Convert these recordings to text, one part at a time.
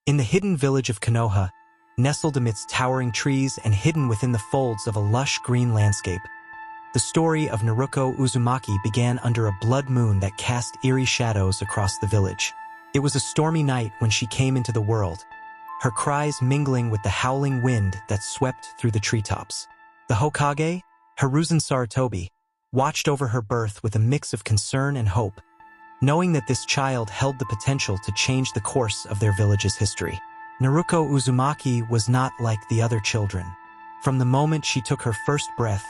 In the hidden village of Konoha, nestled amidst towering trees and hidden within the folds of a lush green landscape, the story of Naruko Uzumaki began under a blood moon that cast eerie shadows across the village. It was a stormy night when she came into the world, her cries mingling with the howling wind that swept through the treetops. The Hokage, Hiruzen Sarutobi, watched over her birth with a mix of concern and hope, knowing that this child held the potential to change the course of their village's history. Naruko Uzumaki was not like the other children. From the moment she took her first breath,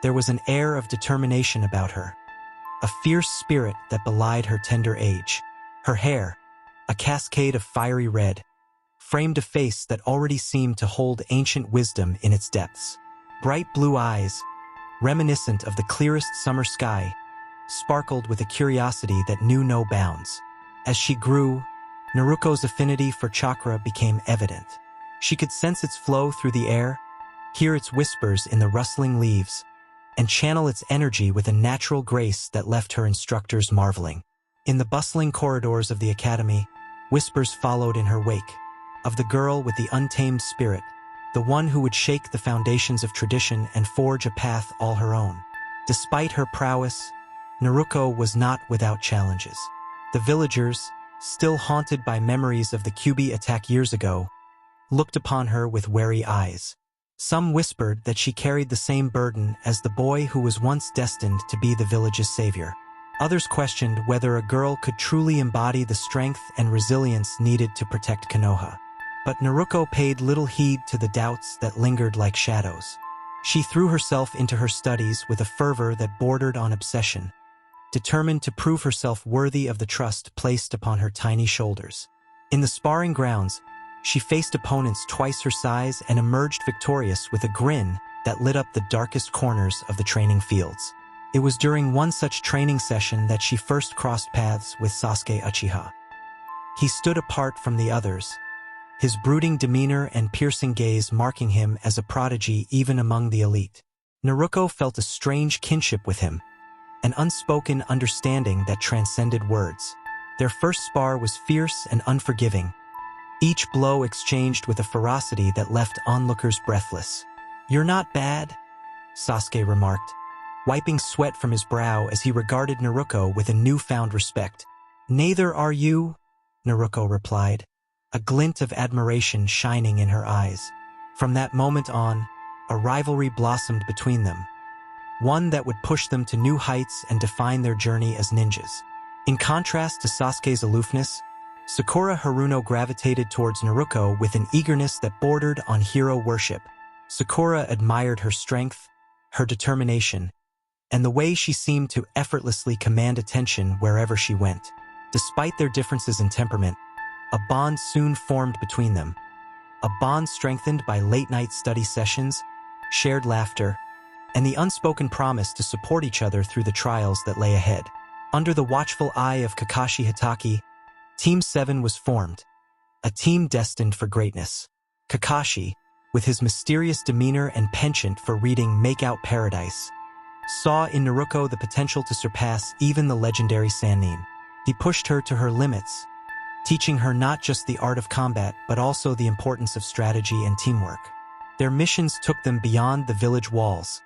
there was an air of determination about her, a fierce spirit that belied her tender age. Her hair, a cascade of fiery red, framed a face that already seemed to hold ancient wisdom in its depths. Bright blue eyes, reminiscent of the clearest summer sky, sparkled with a curiosity that knew no bounds. As she grew, Naruko's affinity for chakra became evident. She could sense its flow through the air, hear its whispers in the rustling leaves, and channel its energy with a natural grace that left her instructors marveling. In the bustling corridors of the academy, whispers followed in her wake, of the girl with the untamed spirit, the one who would shake the foundations of tradition and forge a path all her own. Despite her prowess, Naruko was not without challenges. The villagers, still haunted by memories of the Kyuubi attack years ago, looked upon her with wary eyes. Some whispered that she carried the same burden as the boy who was once destined to be the village's savior. Others questioned whether a girl could truly embody the strength and resilience needed to protect Konoha. But Naruko paid little heed to the doubts that lingered like shadows. She threw herself into her studies with a fervor that bordered on obsession, determined to prove herself worthy of the trust placed upon her tiny shoulders. In the sparring grounds, she faced opponents twice her size and emerged victorious with a grin that lit up the darkest corners of the training fields. It was during one such training session that she first crossed paths with Sasuke Uchiha. He stood apart from the others, his brooding demeanor and piercing gaze marking him as a prodigy even among the elite. Naruko felt a strange kinship with him, an unspoken understanding that transcended words. Their first spar was fierce and unforgiving, each blow exchanged with a ferocity that left onlookers breathless. "You're not bad," Sasuke remarked, wiping sweat from his brow as he regarded Naruko with a newfound respect. "Neither are you," Naruko replied, a glint of admiration shining in her eyes. From that moment on, a rivalry blossomed between them, one that would push them to new heights and define their journey as ninjas. In contrast to Sasuke's aloofness, Sakura Haruno gravitated towards Naruko with an eagerness that bordered on hero worship. Sakura admired her strength, her determination, and the way she seemed to effortlessly command attention wherever she went. Despite their differences in temperament, a bond soon formed between them, a bond strengthened by late-night study sessions, shared laughter, and the unspoken promise to support each other through the trials that lay ahead. Under the watchful eye of Kakashi Hatake, Team 7 was formed, a team destined for greatness. Kakashi, with his mysterious demeanor and penchant for reading Make Out Paradise, saw in Naruko the potential to surpass even the legendary Sannin. He pushed her to her limits, teaching her not just the art of combat but also the importance of strategy and teamwork. Their missions took them beyond the village walls,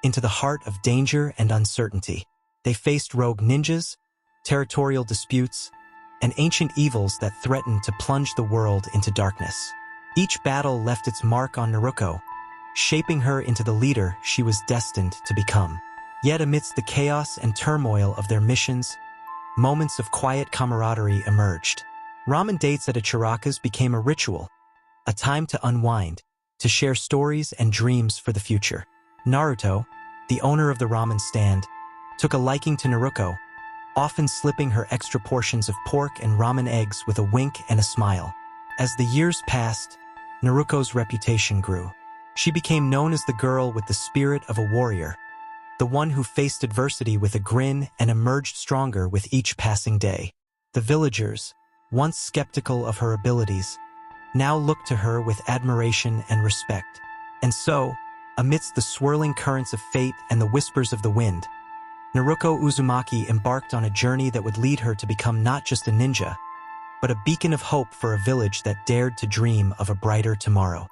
into the heart of danger and uncertainty. They faced rogue ninjas, territorial disputes, and ancient evils that threatened to plunge the world into darkness. Each battle left its mark on Naruko, shaping her into the leader she was destined to become. Yet amidst the chaos and turmoil of their missions, moments of quiet camaraderie emerged. Ramen dates at Ichiraku's became a ritual, a time to unwind, to share stories and dreams for the future. Naruto, the owner of the ramen stand, took a liking to Naruko, often slipping her extra portions of pork and ramen eggs with a wink and a smile. As the years passed, Naruko's reputation grew. She became known as the girl with the spirit of a warrior, the one who faced adversity with a grin and emerged stronger with each passing day. The villagers, once skeptical of her abilities, now looked to her with admiration and respect. And so, amidst the swirling currents of fate and the whispers of the wind, Naruko Uzumaki embarked on a journey that would lead her to become not just a ninja, but a beacon of hope for a village that dared to dream of a brighter tomorrow.